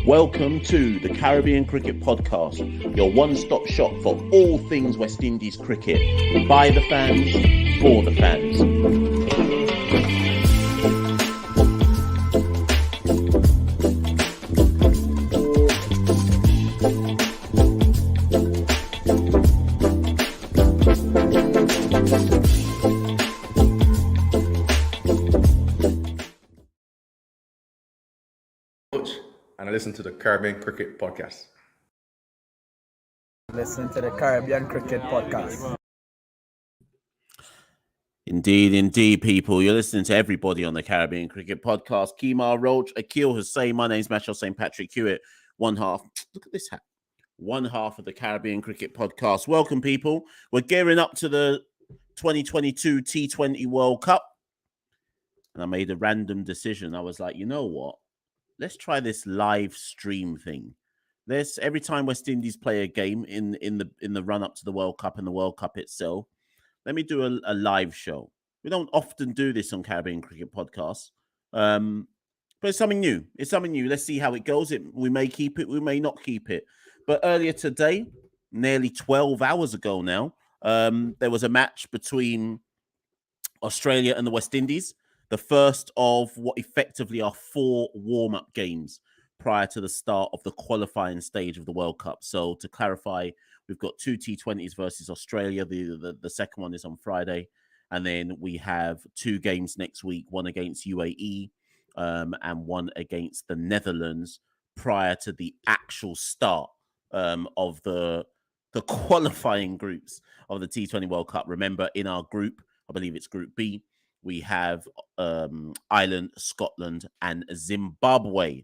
Welcome to the Caribbean Cricket Podcast, your one-stop shop for all things West Indies cricket. By the fans, for the fans. And I listen to the Caribbean Cricket Podcast. Listen to the Caribbean Cricket Podcast. Indeed, people. You're listening to everybody on the Caribbean Cricket Podcast. Kemar Roach, Akil Hussain. My name's Machel St. Patrick Hewitt. One half. Look at this hat. One half of the Caribbean Cricket Podcast. Welcome, people. We're gearing up to the 2022 T20 World Cup. And I made a random decision. I was like, you know what? Let's try this live stream thing. Every time West Indies play a game in the run up to the World Cup and the World Cup itself, let me do a live show. We don't often do this on Caribbean Cricket Podcasts, but it's something new. Let's see how it goes. We may keep it, we may not keep it. But earlier today, nearly 12 hours ago now, there was a match between Australia and the West Indies. The first of what effectively are 4 warm-up games prior to the start of the qualifying stage of the World Cup. So to clarify, we've got 2 T20s versus Australia. The second one is on Friday. And then we have 2 games next week, one against UAE and one against the Netherlands prior to the actual start of the qualifying groups of the T20 World Cup. Remember, in our group, I believe it's Group B, we have Ireland, Scotland, and Zimbabwe.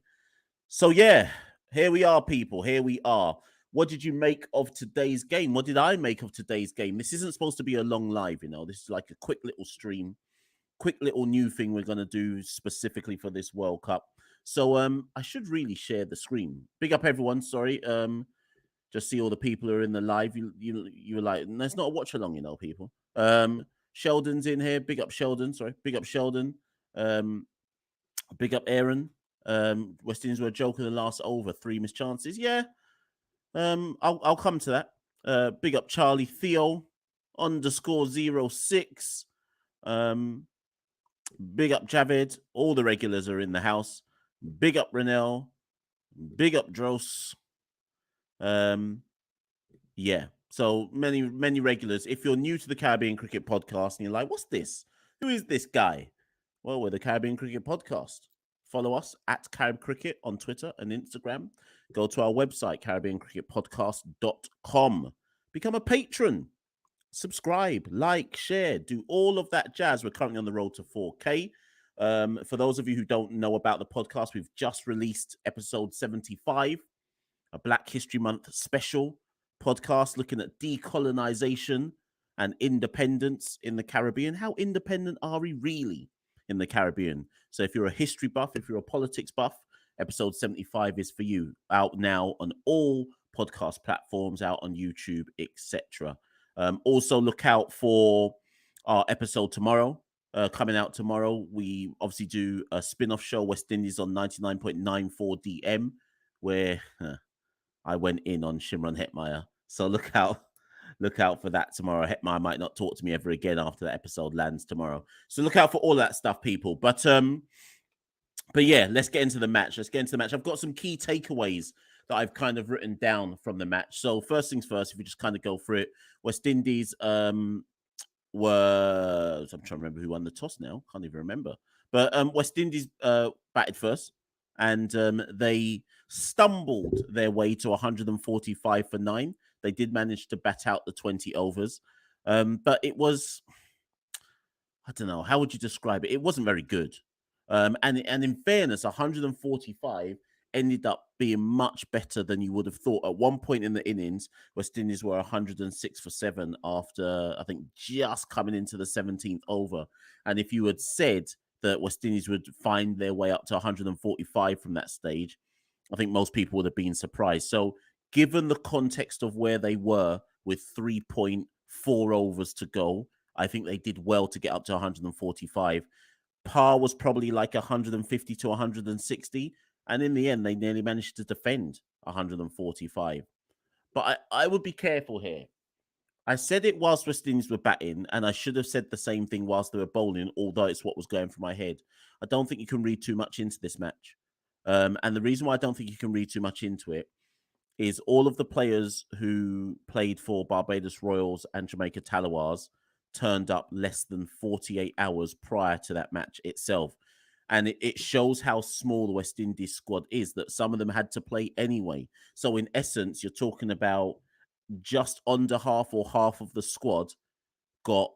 So, yeah, here we are, people. Here we are. What did you make of today's game? What did I make of today's game? This isn't supposed to be a long live, you know. This is like a quick little stream, quick little new thing we're going to do specifically for this World Cup. So, I should really share the screen. Big up, everyone. Sorry. Just see all the people who are in the live. You were like, no, it's not a watch along, you know, people. Sheldon's in here. Big up Sheldon. Sorry. Big up Sheldon. Big up Aaron. West Indies were a joke in the last over. 3 missed chances. Yeah. I'll come to that. Big up Charlie Theo _06. Big up Javed. All the regulars are in the house. Big up Renell. Big up Dros. Yeah. So many regulars. If you're new to the Caribbean Cricket Podcast and you're like, what's this? Who is this guy? Well, we're the Caribbean Cricket Podcast. Follow us at Carib Cricket on Twitter and Instagram. Go to our website, caribbeancricketpodcast.com. Become a patron. Subscribe, like, share, do all of that jazz. We're currently on the road to 4K. For those of you who don't know about the podcast, we've just released episode 75, a Black History Month special podcast looking at decolonization and independence in the Caribbean. How independent are we really in the Caribbean? So if you're a history buff, if you're a politics buff, episode 75 is for you. Out now on all podcast platforms, out on YouTube, etc. Also look out for our episode tomorrow. Coming out tomorrow, we obviously do a spin-off show, West Indies on 99.94 DM, where I went in on Shimron Hetmyer. So look out for that tomorrow. Hetmyer might not talk to me ever again after that episode lands tomorrow. So look out for all that stuff, people. But yeah, let's get into the match. I've got some key takeaways that I've kind of written down from the match. So first things first, if we just kind of go through it, West Indies I'm trying to remember who won the toss now. Can't even remember. But West Indies batted first, and they stumbled their way to 145 for 9. They did manage to bat out the 20 overs. But it was, I don't know, how would you describe it? It wasn't very good. And in fairness, 145 ended up being much better than you would have thought. At one point in the innings, West Indies were 106 for 7 after, I think, just coming into the 17th over. And if you had said that West Indies would find their way up to 145 from that stage, I think most people would have been surprised. So given the context of where they were with 3.4 overs to go, I think they did well to get up to 145. Par was probably like 150 to 160. And in the end, they nearly managed to defend 145. But I would be careful here. I said it whilst West Indies were batting, and I should have said the same thing whilst they were bowling, although it's what was going through my head. I don't think you can read too much into this match. And the reason why I don't think you can read too much into it is all of the players who played for Barbados Royals and Jamaica Talawars turned up less than 48 hours prior to that match itself. And it shows how small the West Indies squad is, that some of them had to play anyway. So in essence, you're talking about just under half or half of the squad got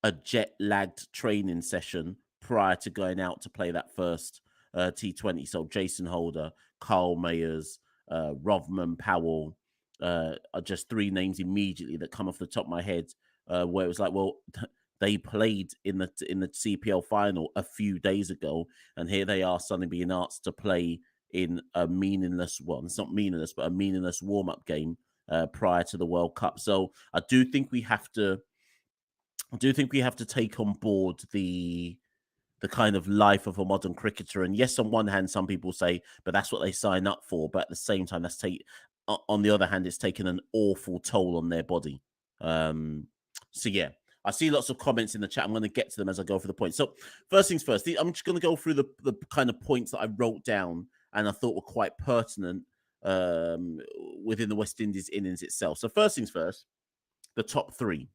a jet-lagged training session prior to going out to play that first T20. So Jason Holder, Carl Mayers, Rovman Powell are just three names immediately that come off the top of my head, where it was like, well, they played in the CPL final a few days ago, and here they are suddenly being asked to play in a meaningless, well, it's not meaningless, but a meaningless warm-up game prior to the World Cup. So I do think we have to take on board the kind of life of a modern cricketer. And yes, on one hand, some people say, but that's what they sign up for. But at the same time, on the other hand, it's taken an awful toll on their body. So yeah, I see lots of comments in the chat. I'm going to get to them as I go through the points. So first things first, I'm just going to go through the kind of points that I wrote down and I thought were quite pertinent within the West Indies innings itself. So first things first, the top three.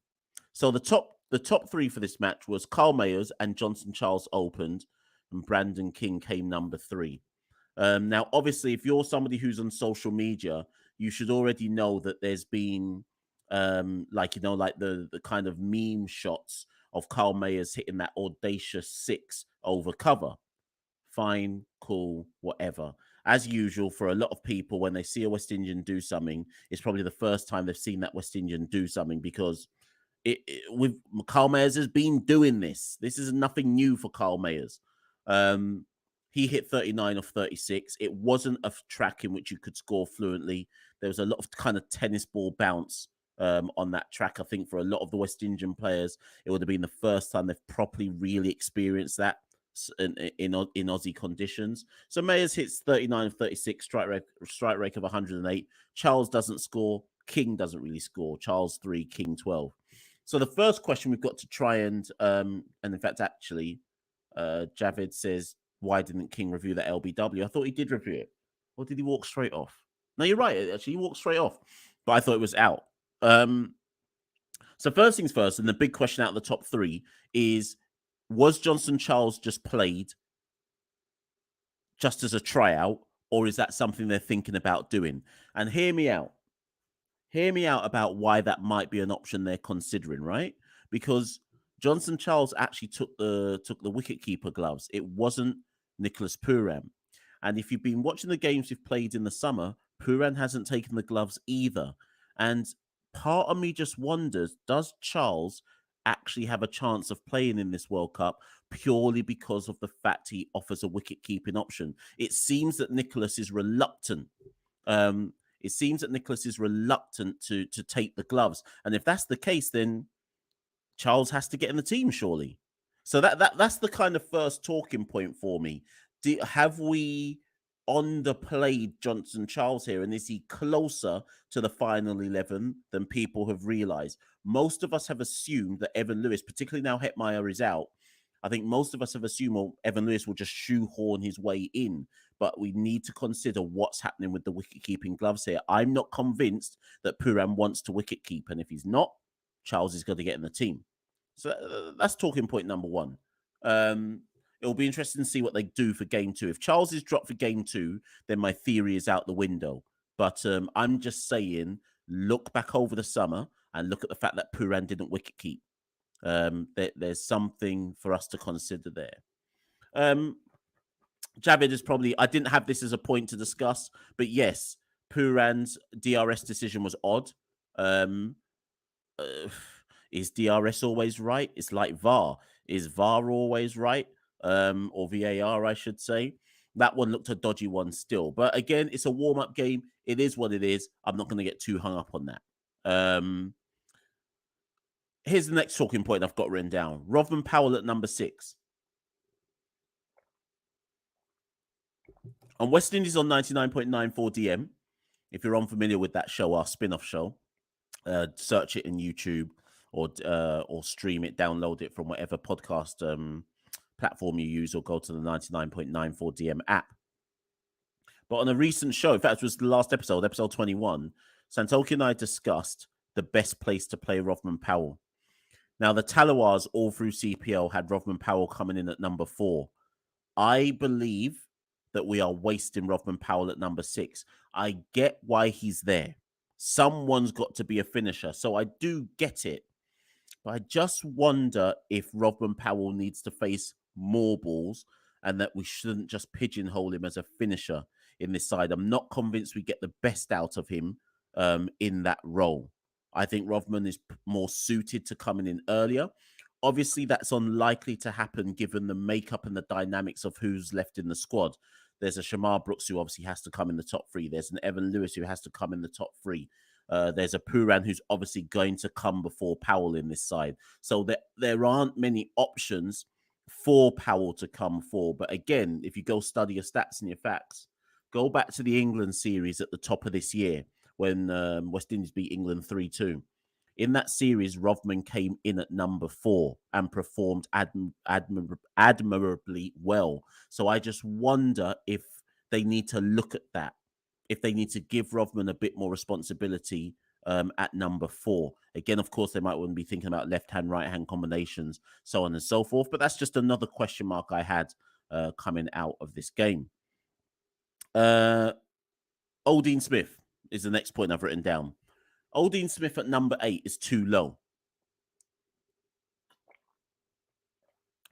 So the top three for this match was Carl Mayers and Johnson Charles opened, and Brandon King came number 3. Now, obviously, if you're somebody who's on social media, you should already know that there's been like the kind of meme shots of Carl Mayers hitting that audacious 6 over cover. Fine, cool, whatever. As usual, for a lot of people, when they see a West Indian do something, it's probably the first time they've seen that West Indian do something, because with Carl Mayers has been doing this. This is nothing new for Carl Mayers. He hit 39 off 36. It wasn't a track in which you could score fluently. There was a lot of kind of tennis ball bounce on that track. I think for a lot of the West Indian players, it would have been the first time they've properly really experienced that in Aussie conditions. So Mayers hits 39 of 36, strike rate of 108. Charles doesn't score. King doesn't really score. Charles 3, King 12. So the first question we've got to try and in fact, actually, Javed says, why didn't King review that LBW? I thought he did review it. Or did he walk straight off? No, you're right. Actually, he walked straight off. But I thought it was out. So first things first, and the big question out of the top three is, was Johnson Charles just played just as a tryout, or is that something they're thinking about doing? And hear me out. Hear me out about why that might be an option they're considering, right? Because Johnson Charles actually took the wicketkeeper gloves. It wasn't Nicholas Pooran. And if you've been watching the games we've played in the summer, Pooran hasn't taken the gloves either. And part of me just wonders, does Charles actually have a chance of playing in this World Cup purely because of the fact he offers a wicket-keeping option? It seems that Nicholas is reluctant. It seems that Nicholas is reluctant to take the gloves. And if that's the case, then Charles has to get in the team, surely. So that's the kind of first talking point for me. Have we underplayed Johnson Charles here, and is he closer to the final 11 than people have realised? Most of us have assumed that Evan Lewis, particularly now Hetmyer is out, I think most of us have assumed, well, Evan Lewis will just shoehorn his way in, but we need to consider what's happening with the wicket-keeping gloves here. I'm not convinced that Pooran wants to wicket-keep, and if he's not, Charles is going to get in the team. So that's talking point number one. It'll be interesting to see what they do for game 2. If Charles is dropped for game 2, then my theory is out the window. But I'm just saying, look back over the summer and look at the fact that Pooran didn't wicket keep. There's something for us to consider there. Javed is probably, I didn't have this as a point to discuss, but yes, Pooran's DRS decision was odd. Is DRS always right? It's like VAR. Is VAR always right? Or VAR, I should say. That one looked a dodgy one still. But again, it's a warm-up game. It is what it is. I'm not going to get too hung up on that. Here's the next talking point I've got written down. Rovman Powell at number 6. On West Indies on 99.94 DM. If you're unfamiliar with that show, our spin-off show, search it in YouTube or stream it, download it from whatever podcast platform you use, or go to the 99.94 DM app. But on a recent show, in fact, it was the last episode, episode 21, Santoki and I discussed the best place to play Rovman Powell. Now, the Talawars all through CPL had Rovman Powell coming in at number 4. I believe that we are wasting Rovman Powell at number 6. I get why he's there. Someone's got to be a finisher, so I do get it. But I just wonder if Rovman Powell needs to face more balls and that we shouldn't just pigeonhole him as a finisher in this side. I'm not convinced we get the best out of him in that role. I think Rovman is more suited to coming in earlier. Obviously, that's unlikely to happen given the makeup and the dynamics of who's left in the squad. There's a Shamar Brooks who obviously has to come in the top 3. There's an Evan Lewis who has to come in the top 3. There's a Puran who's obviously going to come before Powell in this side. So there aren't many options for Powell to come for. But again, if you go study your stats and your facts, go back to the England series at the top of this year when West Indies beat England 3-2. In that series, Rovman came in at number 4 and performed admirably well. So I just wonder if they need to look at that, if they need to give Rovman a bit more responsibility at number 4. Again, of course, they might want to be thinking about left-hand, right-hand combinations, so on and so forth. But that's just another question mark I had coming out of this game. Odean Smith is the next point I've written down. Odean Smith at number 8 is too low.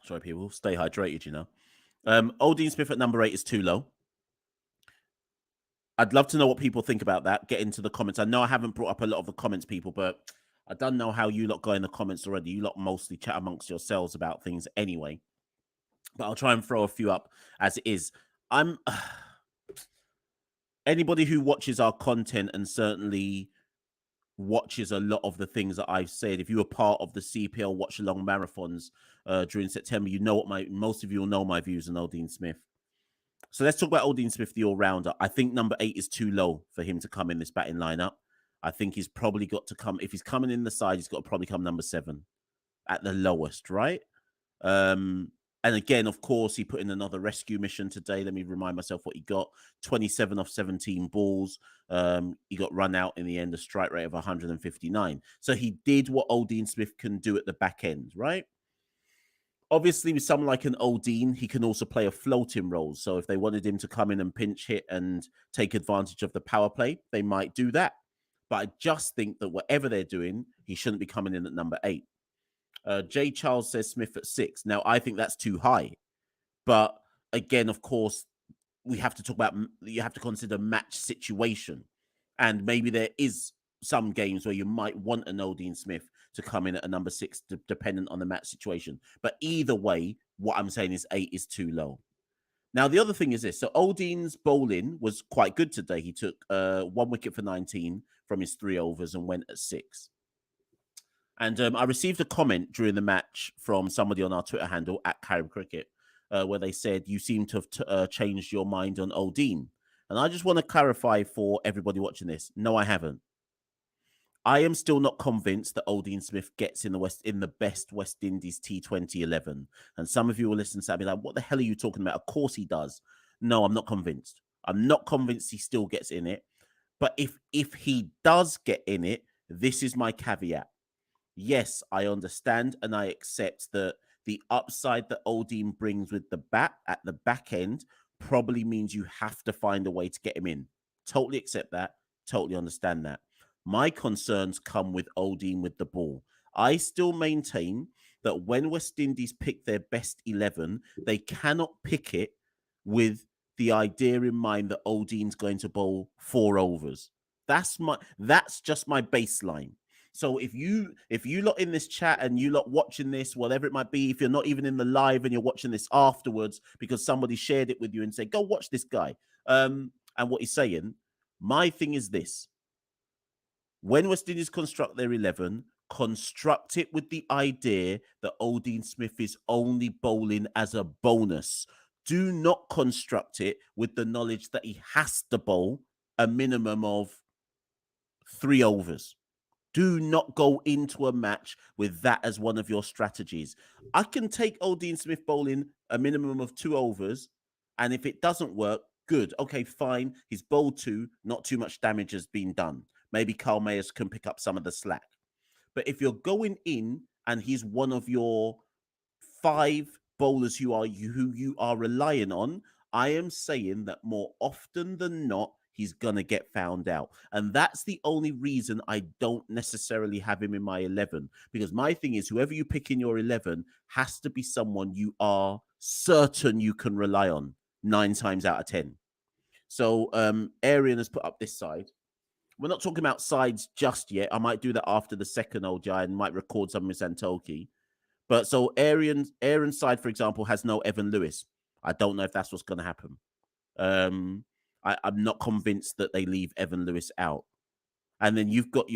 Sorry, people. Stay hydrated, you know. Odean Smith at number 8 is too low. I'd love to know what people think about that. Get into the comments. I know I haven't brought up a lot of the comments, people, but I don't know how you lot go in the comments already. You lot mostly chat amongst yourselves about things anyway. But I'll try and throw a few up as it is. Anybody who watches our content and certainly watches a lot of the things that I've said, if you were part of the CPL watch along marathons during September, you know what most of you will know my views on Odean Smith. So let's talk about Odean Smith, the all-rounder. I think number 8 is too low for him to come in this batting lineup. I think he's probably got to come, if he's coming in the side, he's got to probably come number 7 at the lowest, right? And again, of course, he put in another rescue mission today. Let me remind myself what he got. 27 off 17 balls. He got run out in the end, a strike rate of 159. So he did what Odean Smith can do at the back end, right? Obviously, with someone like an Odean, he can also play a floating role. So if they wanted him to come in and pinch hit and take advantage of the power play, they might do that. But I just think that whatever they're doing, he shouldn't be coming in at number 8. Jay Charles says Smith at 6. Now, I think that's too high. But again, of course, we have to talk about, you have to consider match situation. And maybe there is some games where you might want an Odean Smith to come in at a number 6, dependent on the match situation. But either way, what I'm saying is 8 is too low. Now, the other thing is this. So Odean's bowling was quite good today. He took 1 wicket for 19 from his 3 overs and went at 6. And I received a comment during the match from somebody on our Twitter handle, @CaribCricket, where they said, you seem to have changed your mind on Odean. And I just want to clarify for everybody watching this. No, I haven't. I am still not convinced that Odean Smith gets in the best West Indies T20 11. And some of you will listen to that and be like, what the hell are you talking about? Of course he does. No, I'm not convinced. I'm not convinced he still gets in it. But if he does get in it, this is my caveat. Yes, I understand and I accept that the upside that Odean brings with the bat at the back end probably means you have to find a way to get him in. Totally accept that. Totally understand that. My concerns come with Odean with the ball. I still maintain that when West Indies pick their best 11, they cannot pick it with the idea in mind that Odean's going to bowl 4 overs. That's just my baseline. So if you lot in this chat and you lot watching this, whatever it might be, if you're not even in the live and you're watching this afterwards because somebody shared it with you and said, go watch this guy, and what he's saying, my thing is this. When West Indies construct their 11, construct it with the idea that Odean Smith is only bowling as a bonus. Do not construct it with the knowledge that he has to bowl a minimum of 3 overs. Do not go into a match with that as one of your strategies. I can take Odean Smith bowling a minimum of 2 overs, and if it doesn't work, good. Okay, fine. He's bowled 2, not too much damage has been done. Maybe Carl Mayers can pick up some of the slack. But if you're going in and he's one of your 5 bowlers who you are relying on, I am saying that more often than not, he's going to get found out. And that's the only reason I don't necessarily have him in my 11. Because my thing is, whoever you pick in your 11 has to be someone you are certain you can rely on 9 times out of 10. So Arian has put up this side. We're not talking about sides just yet. I might do that after the second OJ and might record some with Santoki. But so Aaron's side, for example, has no Evan Lewis. I don't know if that's what's going to happen. I'm not convinced that they leave Evan Lewis out. And then you've got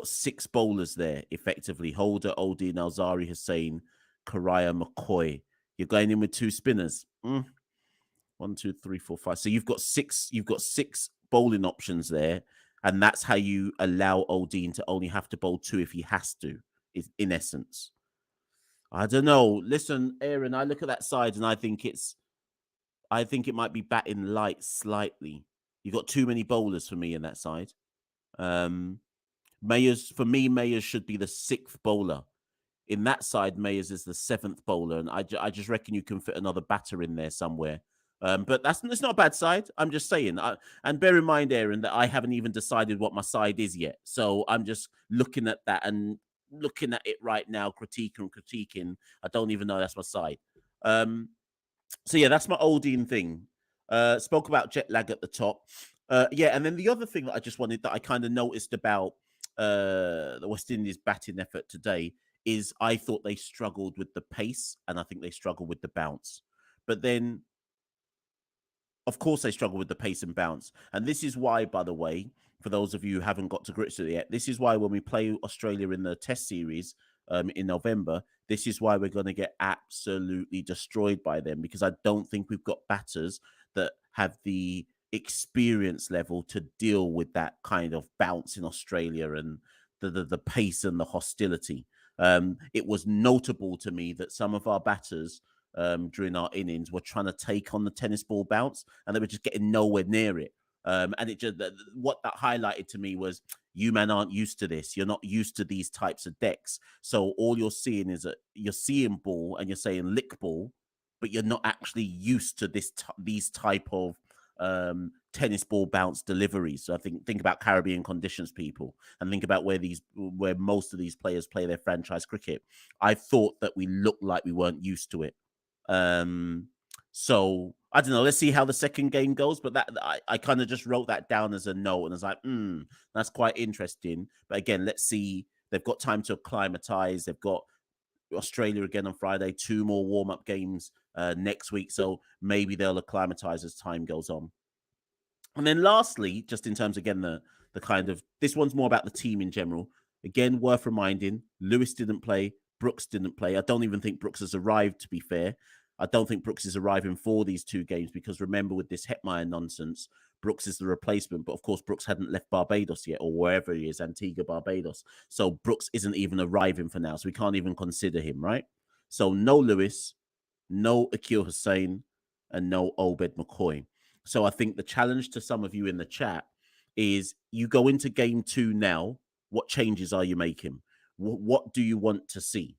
6 bowlers there, effectively. Holder, Odean, Alzari, Hussain, Karaya, McCoy. You're going in with 2 spinners. 1, 2, 3, 4, 5. So you've got 6 bowling options there. And that's how you allow Odean to only have to bowl 2 if he has to, in essence. I don't know. Listen, Aaron, I look at that side and I think it might be batting light slightly. You've got too many bowlers for me in that side. Mayers should be the 6th bowler. In that side, Mayers is the 7th bowler, and I just reckon you can fit another batter in there somewhere. But it's not a bad side. I'm just saying. And bear in mind, Aaron, that I haven't even decided what my side is yet. So I'm just looking at that and looking at it right now, critiquing. I don't even know that's my side. So yeah, that's my Odean thing. Spoke about jet lag at the top. And then the other thing that I just wanted that I kind of noticed about the West Indies batting effort today is I thought they struggled with the pace and I think they struggled with the bounce. But then, of course, they struggle with the pace and bounce. And this is why, by the way, for those of you who haven't got to grips with it yet, this is why when we play Australia in the Test series in November, this is why we're going to get absolutely destroyed by them, because I don't think we've got batters that have the experience level to deal with that kind of bounce in Australia and the pace and the hostility. It was notable to me that some of our batters during our innings were trying to take on the tennis ball bounce and they were just getting nowhere near it. And it just what that highlighted to me was you men aren't used to this. You're not used to these types of decks. So all you're seeing is you're seeing ball and you're saying lick ball, but you're not actually used to these type of tennis ball bounce deliveries. So I think about Caribbean conditions, people, and think about where most of these players play their franchise cricket. I thought that we looked like we weren't used to it. So I don't know. Let's see how the second game goes. But that I kind of just wrote that down as a note, and I was like, that's quite interesting. But again, let's see. They've got time to acclimatize. They've got Australia again on Friday, 2 more warm-up games next week. So maybe they'll acclimatize as time goes on. And then lastly, just in terms, again, the kind of, this one's more about the team in general. Again, worth reminding, Lewis didn't play. Brooks didn't play. I don't even think Brooks has arrived, to be fair. I don't think Brooks is arriving for these 2 games because remember, with this Hetmyer nonsense, Brooks is the replacement. But of course, Brooks hadn't left Barbados yet, or wherever he is, Antigua, Barbados. So Brooks isn't even arriving for now. So we can't even consider him, right? So no Lewis, no Akil Hussain, and no Obed McCoy. So I think the challenge to some of you in the chat is you go into game 2 now. What changes are you making? What do you want to see?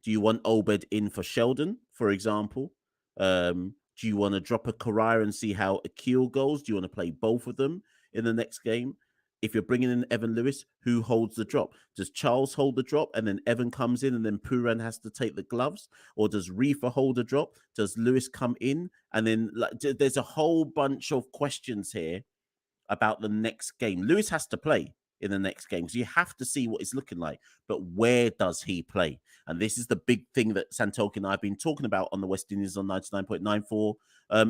Do you want Obed in for Sheldon, for example? Do you want to drop a Karaya and see how Akil goes? Do you want to play both of them in the next game? If you're bringing in Evan Lewis, who holds the drop? Does Charles hold the drop and then Evan comes in and then Puran has to take the gloves? Or does Reefer hold the drop? Does Lewis come in? And then there's a whole bunch of questions here about the next game. Lewis has to play in the next game, so you have to see what it's looking like. But where does he play? And this is the big thing that Santoki and I have been talking about on the West Indies on 99.94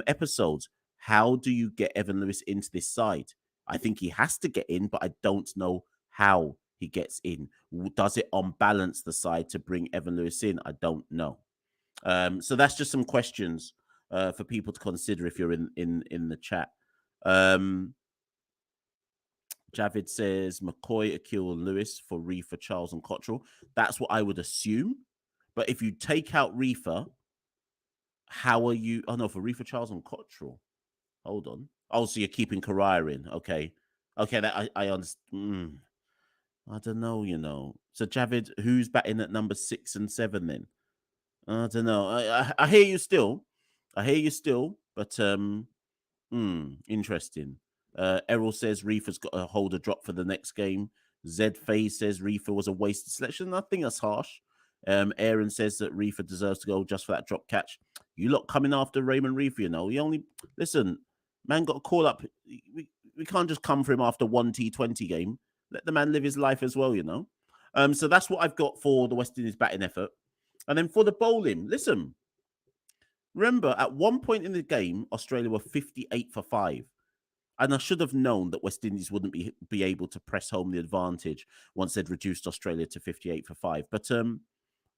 episodes. How do you get Evan Lewis into this side? I think he has to get in, but I don't know how he gets in. Does it unbalance the side to bring Evan Lewis in? I don't know. So that's just some questions for people to consider if you're in the chat. Javid says McCoy, Akil, and Lewis for Reefer, Charles, and Cottrell. That's what I would assume. But if you take out Reefer, how are you? Oh no, for Reefer, Charles, and Cottrell. Hold on. Oh, so you're keeping Correa in. Okay. That I understand. I don't know, So Javid, who's batting at number 6 and 7 then? I don't know. I hear you still. But interesting. Errol says Reefer's got to hold a drop for the next game. Zed Faye says Reefer was a wasted selection. I think that's harsh. Aaron says that Reefer deserves to go just for that drop catch. You lot coming after Raymond Reefer, You only listen, man got a call up. We can't just come for him after one T20 game. Let the man live his life as well, So that's what I've got for the West Indies batting effort. And then for the bowling, listen. Remember, at one point in the game, Australia were 58 for 5. And I should have known that West Indies wouldn't be able to press home the advantage once they'd reduced Australia to 58 for 5. But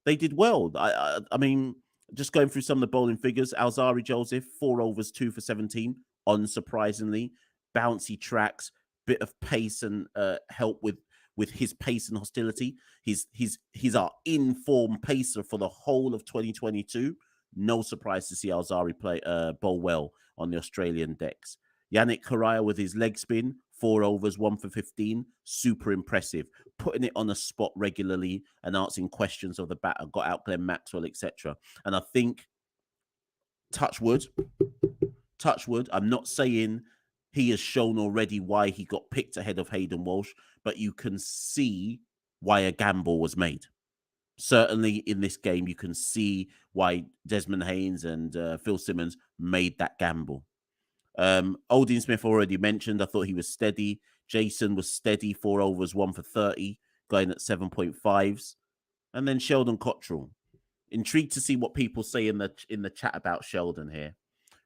they did well. I mean, just going through some of the bowling figures, Alzari Joseph, 4 overs, 2 for 17, unsurprisingly. Bouncy tracks, bit of pace and help with his pace and hostility. He's our in-form pacer for the whole of 2022. No surprise to see Alzari bowl well on the Australian decks. Yannick Correa with his leg spin, 4 overs, 1 for 15. Super impressive. Putting it on a spot regularly and answering questions of the batter. Got out Glenn Maxwell, etc. And I think, touch wood, I'm not saying he has shown already why he got picked ahead of Hayden Walsh, but you can see why a gamble was made. Certainly in this game, you can see why Desmond Haynes and Phil Simmons made that gamble. Odean Smith already mentioned. I thought he was steady. Jason was steady, 4 overs, 1 for 30, going at 7.5s. And then Sheldon Cottrell. Intrigued to see what people say in the chat about Sheldon here.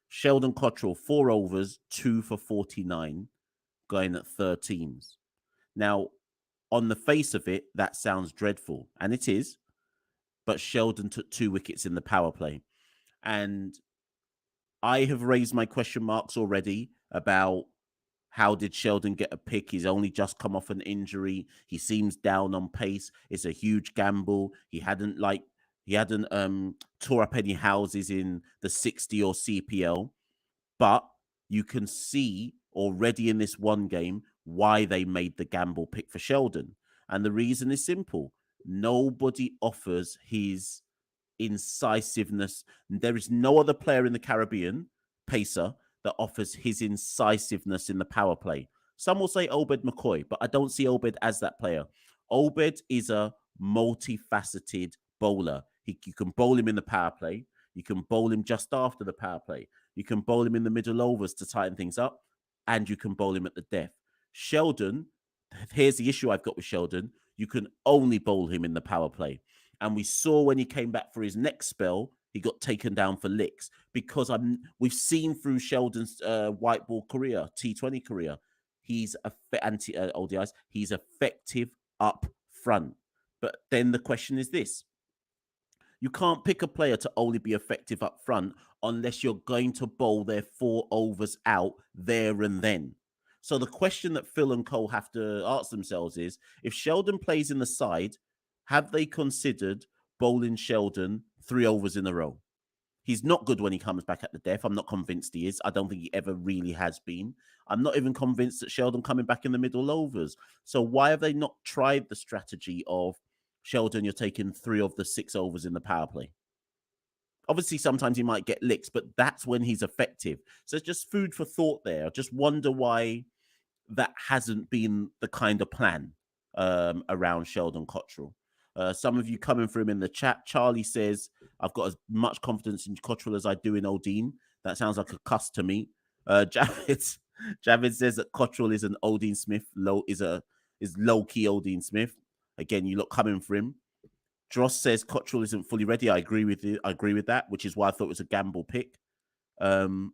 Sheldon Cottrell, 4 overs, 2 for 49, going at 13s. Now, on the face of it, that sounds dreadful, and it is. But Sheldon took 2 wickets in the power play. And I have raised my question marks already about how did Sheldon get a pick? He's only just come off an injury. He seems down on pace. It's a huge gamble. He hadn't tore up any houses in the 60 or CPL. But you can see already in this one game why they made the gamble pick for Sheldon. And the reason is simple. Nobody offers his incisiveness. There is no other player in the Caribbean, pacer, that offers his incisiveness in the power play. Some will say Obed McCoy, but I don't see Obed as that player. Obed is a multifaceted bowler. You can bowl him in the power play. You can bowl him just after the power play. You can bowl him in the middle overs to tighten things up, and you can bowl him at the death. Sheldon, here's the issue I've got with Sheldon. You can only bowl him in the power play. And we saw when he came back for his next spell, he got taken down for licks because we've seen through Sheldon's white ball career, T20 career, he's ODIs, he's effective up front. But then the question is this. You can't pick a player to only be effective up front unless you're going to bowl their 4 overs out there and then. So the question that Phil and Cole have to ask themselves is, if Sheldon plays in the side, have they considered bowling Sheldon 3 overs in a row? He's not good when he comes back at the death. I'm not convinced he is. I don't think he ever really has been. I'm not even convinced that Sheldon coming back in the middle overs. So why have they not tried the strategy of Sheldon, you're taking 3 of the 6 overs in the power play? Obviously, sometimes he might get licks, but that's when he's effective. So it's just food for thought there. I just wonder why that hasn't been the kind of plan around Sheldon Cottrell. Some of you coming for him in the chat. Charlie says, I've got as much confidence in Cottrell as I do in Odean. That sounds like a cuss to me. Javid says that Cottrell is an Odean Smith, is low-key Odean Smith. Again, you look coming for him. Dross says Cottrell isn't fully ready. I agree with you. I agree with that, which is why I thought it was a gamble pick. Aaron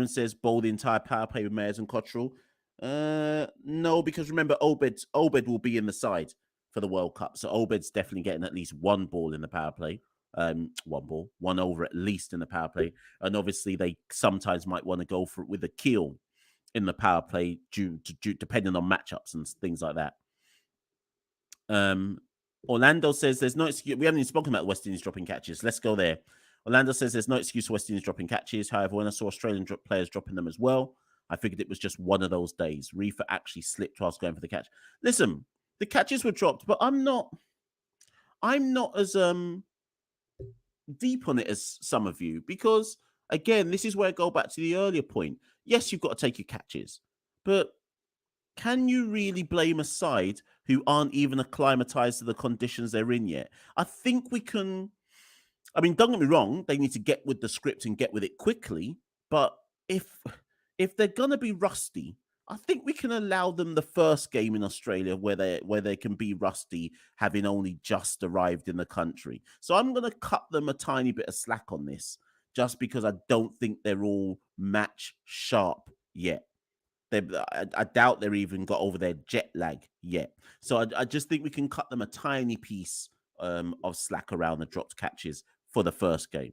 says bowl the entire power play with Mayers and Cottrell. No, because remember, Obed will be in the side for the World Cup. So Obed's definitely getting at least 1 ball in the power play. one over at least in the power play. And obviously they sometimes might want to go for it with a kill in the power play depending on matchups and things like that. Orlando says there's no excuse. We haven't even spoken about West Indies dropping catches. Let's go there. Orlando says there's no excuse for West Indies dropping catches. However, when I saw Australian players dropping them as well, I figured it was just one of those days. Reefer actually slipped whilst going for the catch. Listen, the catches were dropped, but I'm not as deep on it as some of you, because again, this is where I go back to the earlier point. Yes, you've got to take your catches, but can you really blame a side who aren't even acclimatized to the conditions they're in yet? I think we can. I mean, don't get me wrong, they need to get with the script and get with it quickly. But if they're gonna be rusty, I think we can allow them the first game in Australia where they can be rusty, having only just arrived in the country. So I'm gonna cut them a tiny bit of slack on this, just because I don't think they're all match sharp yet. I doubt they're even got over their jet lag yet. So I just think we can cut them a tiny piece of slack around the dropped catches for the first game.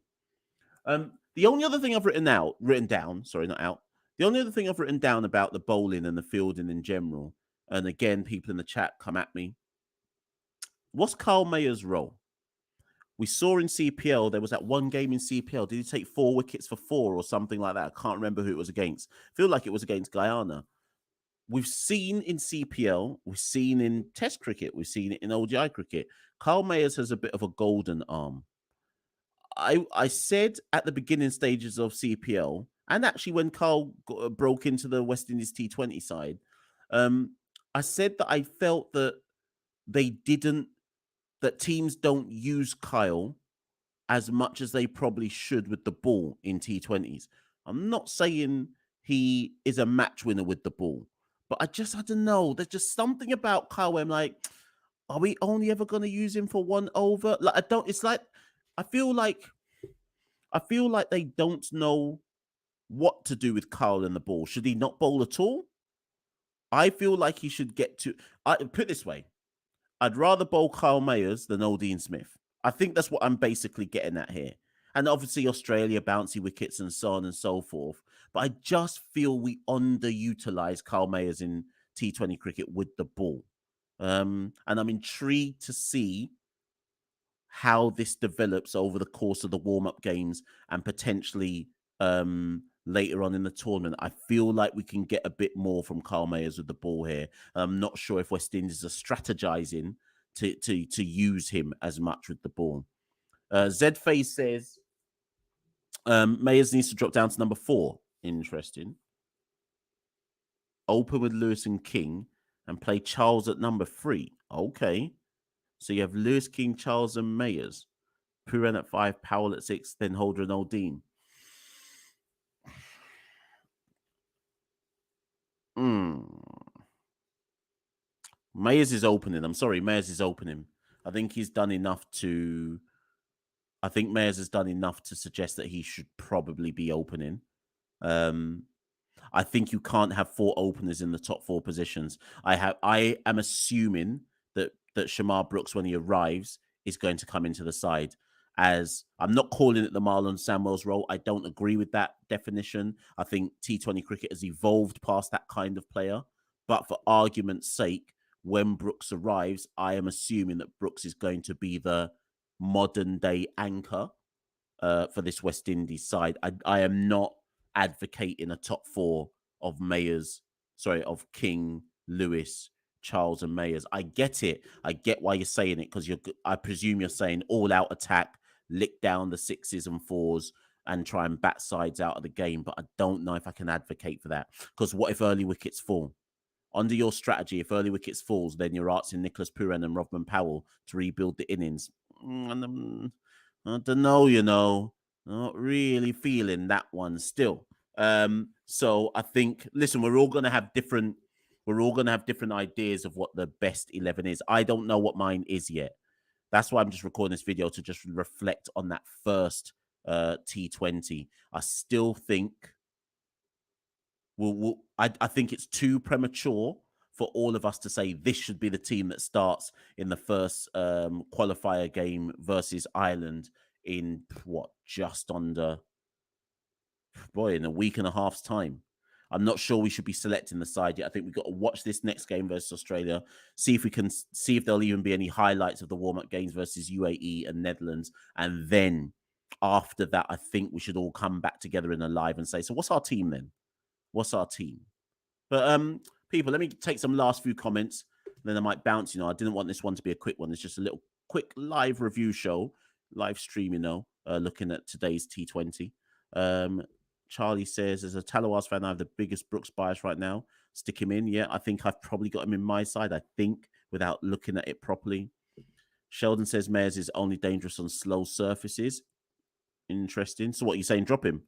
The only other thing I've written down, the only other thing I've written down about the bowling and the fielding in general, and again, people in the chat come at me. What's Kyle Mayer's role? We saw in CPL, there was that one game in CPL. Did he take 4 wickets for 4 or something like that? I can't remember who it was against. I feel like it was against Guyana. We've seen in CPL, we've seen in Test cricket, we've seen it in ODI cricket. Kyle Mayers has a bit of a golden arm. I said at the beginning stages of CPL, and actually when Kyle broke into the West Indies T20 side, I said that I felt that that teams don't use Kyle as much as they probably should with the ball in T20s. I'm not saying he is a match winner with the ball, but I don't know. There's just something about Kyle where I'm like, are we only ever going to use him for 1 over? Like, I feel like they don't know what to do with Kyle and the ball. Should he not bowl at all? I feel like he should get to, put it this way, I'd rather bowl Kyle Mayers than Odean Smith. I think that's what I'm basically getting at here. And obviously Australia, bouncy wickets and so on and so forth. But I just feel we underutilize Kyle Mayers in T20 cricket with the ball. And I'm intrigued to see how this develops over the course of the warm-up games and potentially later on in the tournament. I feel like we can get a bit more from Kyle Mayers with the ball here. I'm not sure if West Indies are strategizing to use him as much with the ball. Zface says Mayers needs to drop down to number 4. Interesting. Open with Lewis and King and play Charles at number 3. Okay. So you have Lewis, King, Charles, and Mayers. Puran at 5, Powell at 6, then Holder and Odean. Mayers is opening. I'm sorry, Mayers is opening. I think he's done enough to... I think Mayers has done enough to suggest that he should probably be opening. I think you can't have 4 openers in the top 4 positions. I am assuming that Shamar Brooks, when he arrives, is going to come into the side. As I'm not calling it the Marlon Samuels role. I don't agree with that definition. I think T20 cricket has evolved past that kind of player. But for argument's sake, when Brooks arrives, I am assuming that Brooks is going to be the modern day anchor for this West Indies side. I am not advocating a top 4 of of King, Lewis, Charles, and Mayers. I get it. I get why you're saying it, because I presume you're saying all out attack, lick down the 6s and 4s, and try and bat sides out of the game. But I don't know if I can advocate for that, because what if early wickets fall? Under your strategy, if early wickets falls, then you're asking Nicholas Puran and Rodman Powell to rebuild the innings. I don't know, not really feeling that one still. So I think, listen, we're all going to have different ideas of what the best 11 is. I don't know what mine is yet. That's why I'm just recording this video, to just reflect on that first T20. I still think I think it's too premature for all of us to say this should be the team that starts in the first qualifier game versus Ireland in just under, in a week and a half's time. I'm not sure we should be selecting the side yet. I think we've got to watch this next game versus Australia, see if there'll even be any highlights of the warm-up games versus UAE and Netherlands. And then after that, I think we should all come back together in a live and say, so what's our team then? What's our team? But people, let me take some last few comments. Then I might bounce. I didn't want this one to be a quick one. It's just a little quick live review show, live stream, looking at today's T20. Charlie says, as a Talawars fan, I have the biggest Brooks bias right now. Stick him in. Yeah, I think I've probably got him in my side, without looking at it properly. Sheldon says Mayers is only dangerous on slow surfaces. Interesting. So what are you saying? Drop him.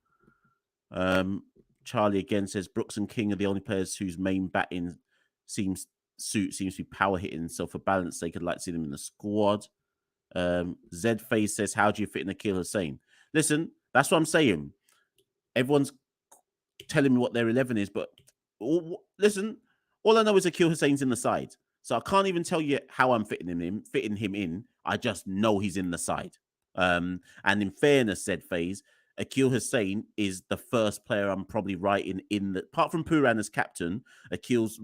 Charlie again says Brooks and King are the only players whose main batting seems to be power hitting. So for balance, they could like to see them in the squad. Zed Face says, how do you fit in Akil Hussain? Listen, that's what I'm saying. Everyone's telling me what their 11 is, but listen, all I know is Akil Hussain's in the side. So I can't even tell you how I'm fitting him in. I just know he's in the side. And in fairness, said Faze, Akil Hussain is the first player I'm probably writing in the, apart from Pooran as captain, Akil's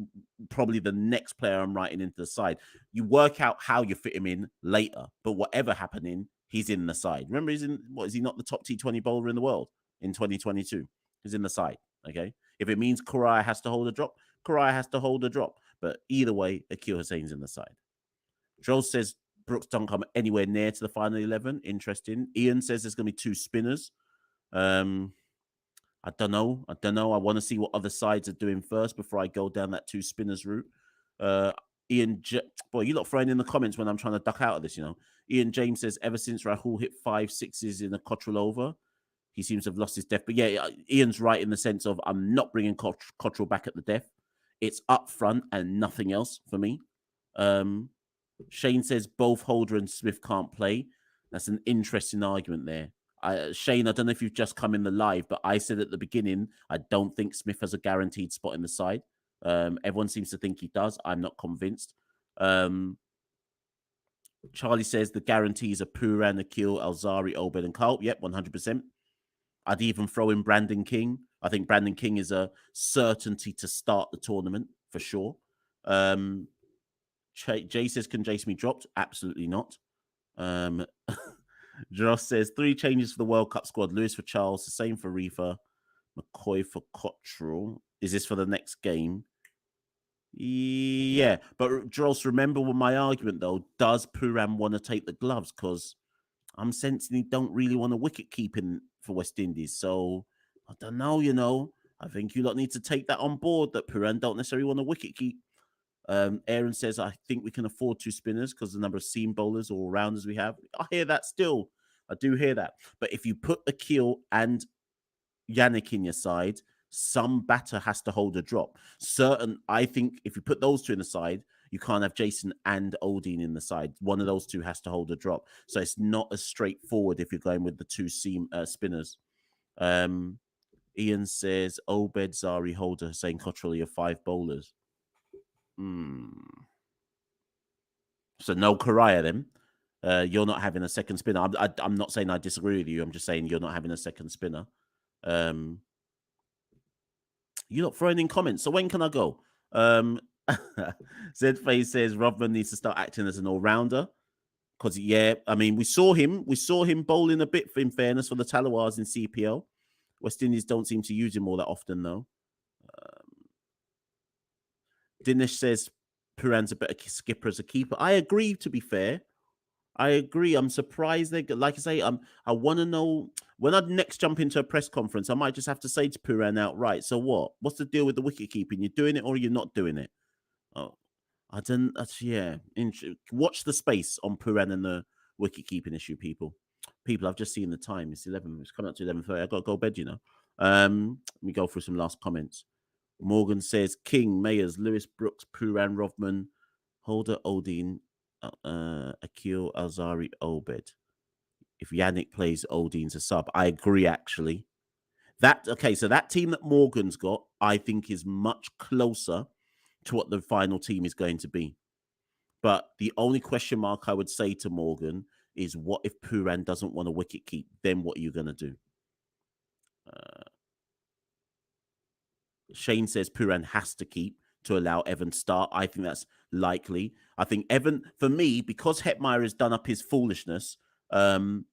probably the next player I'm writing into the side. You work out how you fit him in later, but whatever happening, he's in the side. Remember, is he not the top T20 bowler in the world in 2022? He's in the side, okay? If it means Korea has to hold a drop, Korea has to hold a drop. But either way, Akil Hussain's in the side. Joel says Brooks don't come anywhere near to the final 11. Interesting. Ian says there's going to be 2 spinners. I don't know. I want to see what other sides are doing first before I go down that 2 spinners route. Ian, you lot throwing in the comments when I'm trying to duck out of this, Ian James says, ever since Rahul hit 5 sixes in a Cottrell over, he seems to have lost his depth. But yeah, Ian's right in the sense of I'm not bringing Cottrell back at the death. It's up front and nothing else for me. Shane says both Holder and Smith can't play. That's an interesting argument there. Shane, I don't know if you've just come in the live, but I said at the beginning, I don't think Smith has a guaranteed spot in the side. Everyone seems to think he does. I'm not convinced. Charlie says the guarantees are Pooran, Akil, Alzari, Obed, and Carl. Yep, 100%. I'd even throw in Brandon King. I think Brandon King is a certainty to start the tournament for sure. Jay says, can Jason be dropped? Absolutely not. Josh says 3 changes for the World Cup squad. Lewis for Charles, the same for Reefer, McCoy for Cottrell. Is this for the next game? Yeah, but Josh, remember my argument though. Does Pooran want to take the gloves? Because I'm sensing he don't really want a wicket keeping for West Indies. So I don't know, I think you lot need to take that on board that Pooran don't necessarily want a wicket keep. Aaron says, I think we can afford 2 spinners because the number of seam bowlers or rounders we have. I hear that still. I do hear that. But if you put Akil and Yannick in your side, some batter has to hold a drop. I think if you put those 2 in the side, you can't have Jason and Odean in the side. One of those 2 has to hold a drop. So it's not as straightforward if you're going with the 2 seam spinners. Ian says, Obed, Zari, Holder, Hussain, Cottrell are your 5 bowlers. So no Korea then. You're not having a second spinner. I'm not saying I disagree with you. I'm just saying you're not having a second spinner. You're not throwing in comments. So when can I go? Zedface says Rodman needs to start acting as an all-rounder. Because I mean, we saw him bowling a bit, in fairness, for the Talawars in CPL. West Indies don't seem to use him all that often, though. Dinesh says Pooran's a better skipper as a keeper. I agree, to be fair. I agree. I'm surprised like I say, I want to know when I next jump into a press conference, I might just have to say to Pooran outright, so what? What's the deal with the wicket keeping? You're doing it or you're not doing it? Oh, I don't, watch the space on Pooran and the wicket keeping issue, people. I've just seen the time. It's 11. It's coming up to 11:30. I've got to go to bed, Let me go through some last comments. Morgan says King, Mayers, Lewis, Brooks, Pooran, Rovman, Holder, Odean, Akil, Alzari, Obed. If Yannick plays, Odean's a sub. I agree, actually. So that team that Morgan's got, I think, is much closer to what the final team is going to be. But the only question mark I would say to Morgan is what if Pooran doesn't want a wicket keep? Then what are you going to do? Shane says Pooran has to keep to allow Evan to start. I think that's likely. I think Evan, for me, because Hetmyer has done up his foolishness, I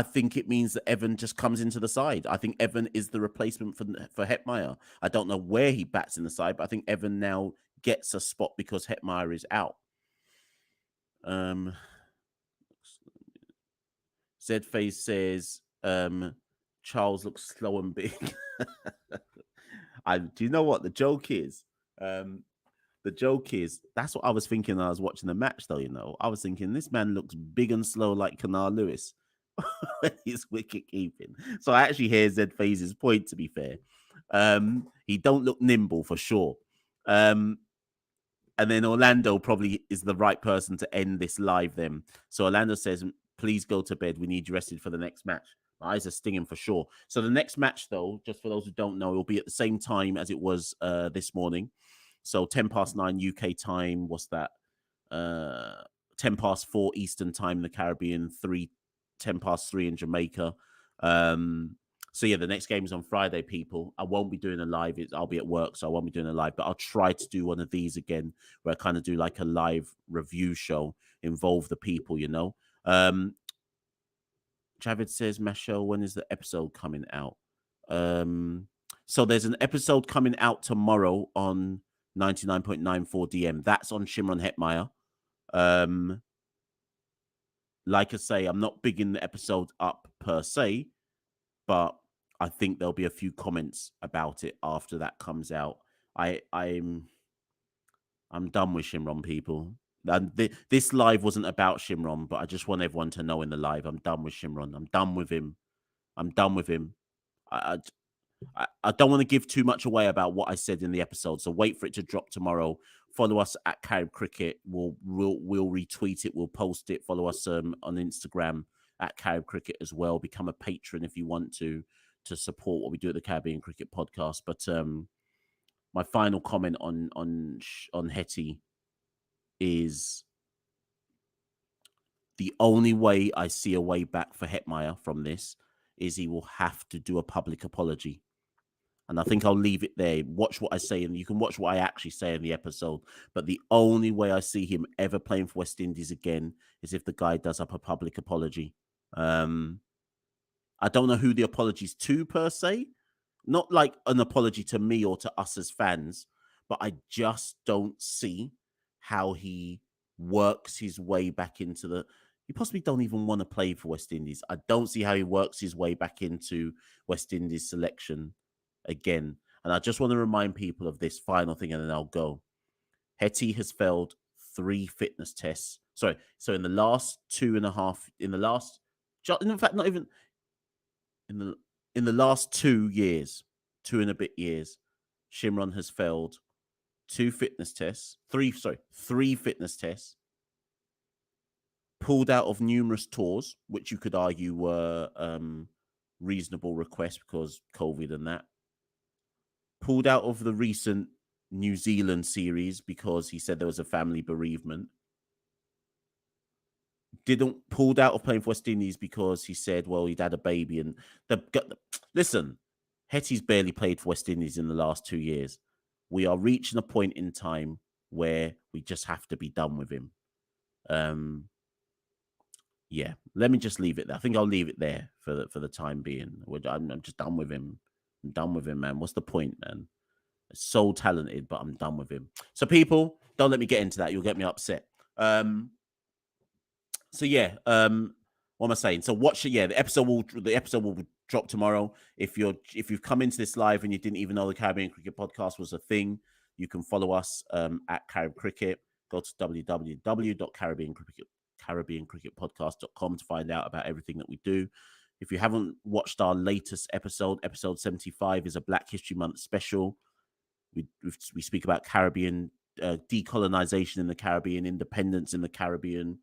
think it means that Evan just comes into the side. I think Evan is the replacement for Hetmyer. I don't know where he bats in the side, but I think Evan now gets a spot because Hetmyer is out. Z-Phase says Charles looks slow and big. Do you know what the joke is? The joke is that's what I was thinking when I was watching the match, though. I was thinking this man looks big and slow like Kanar Lewis when he's wicket keeping. So I actually hear Z-Phase's point. To be fair, he don't look nimble for sure. And then Orlando probably is the right person to end this live. Then, so Orlando says, "Please go to bed. We need you rested for the next match." My eyes are stinging for sure. So the next match, though, just for those who don't know, it will be at the same time as it was this morning. So 9:10 UK time. What's that? 4:10 Eastern time in the Caribbean. 3:10 in Jamaica. So yeah, the next game is on Friday, people. I won't be doing a live. I'll be at work, so I won't be doing a live. But I'll try to do one of these again, where I kind of do like a live review show, involve the people, Javid says, Machel, when is the episode coming out? So there's an episode coming out tomorrow on 99.94 DM. That's on Shimron Hetmyer. Like I say, I'm not bigging the episode up per se, but I think there'll be a few comments about it after that comes out. I'm done with Shimron, people. This live wasn't about Shimron, but I just want everyone to know in the live, I'm done with Shimron. I'm done with him. I don't want to give too much away about what I said in the episode, so wait for it to drop tomorrow. Follow us at Carib Cricket. We'll retweet it. We'll post it. Follow us on Instagram at Carib Cricket as well. Become a patron if you want to support what we do at the Caribbean Cricket Podcast. But my final comment on Hetty is the only way I see a way back for Hetmyer from this is he will have to do a public apology. And I think I'll leave it there. Watch what I say, and you can watch what I actually say in the episode. But the only way I see him ever playing for West Indies again is if the guy does up a public apology. I don't know who the apology's to per se. Not like an apology to me or to us as fans, but I just don't see how he works his way back into the... He possibly don't even want to play for West Indies. I don't see how he works his way back into West Indies selection again. And I just want to remind people of this final thing, and then I'll go. Hetty has failed 3 fitness tests. Sorry. So in the last 2.5... In fact, not even... In the last 2 years, 2 and a bit years, Shimron has failed 3 fitness tests, pulled out of numerous tours, which you could argue were reasonable requests because COVID and that. Pulled out of the recent New Zealand series because he said there was a family bereavement. Pulled out of playing for West Indies because he said, well, he'd had a baby. And listen, Hetty's barely played for West Indies in the last 2 years. We are reaching a point in time where we just have to be done with him. Yeah, let me just leave it there. I think I'll leave it there for the time being. I'm just done with him. I'm done with him, man. What's the point, man? So talented, but I'm done with him. So people, don't let me get into that. You'll get me upset. So yeah, what am I saying? So watch it. Yeah, the episode will drop tomorrow. If you've come into this live and you didn't even know the Caribbean Cricket Podcast was a thing, you can follow us at Carib Cricket. Go to www.caribbeancricketpodcast.com to find out about everything that we do. If you haven't watched our latest episode 75 is a Black History Month special. We speak about Caribbean decolonization in the Caribbean, independence in the Caribbean.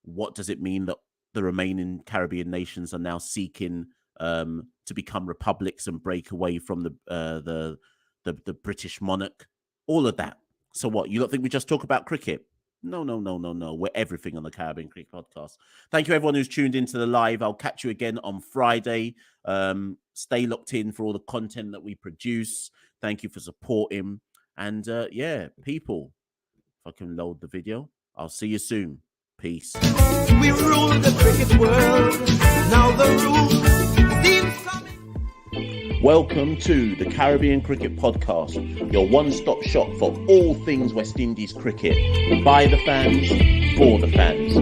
What does it mean that the remaining Caribbean nations are now seeking to become republics and break away from the British monarch? All of that. So what? You don't think we just talk about cricket? No. We're everything on the Caribbean Cricket Podcast. Thank you, everyone who's tuned into the live. I'll catch you again on Friday. Stay locked in for all the content that we produce. Thank you for supporting. And people, if I can load the video, I'll see you soon. Peace. We rule the cricket world. Now the rules seem coming. Welcome to the Caribbean Cricket Podcast, your one-stop shop for all things West Indies cricket. By the fans, for the fans.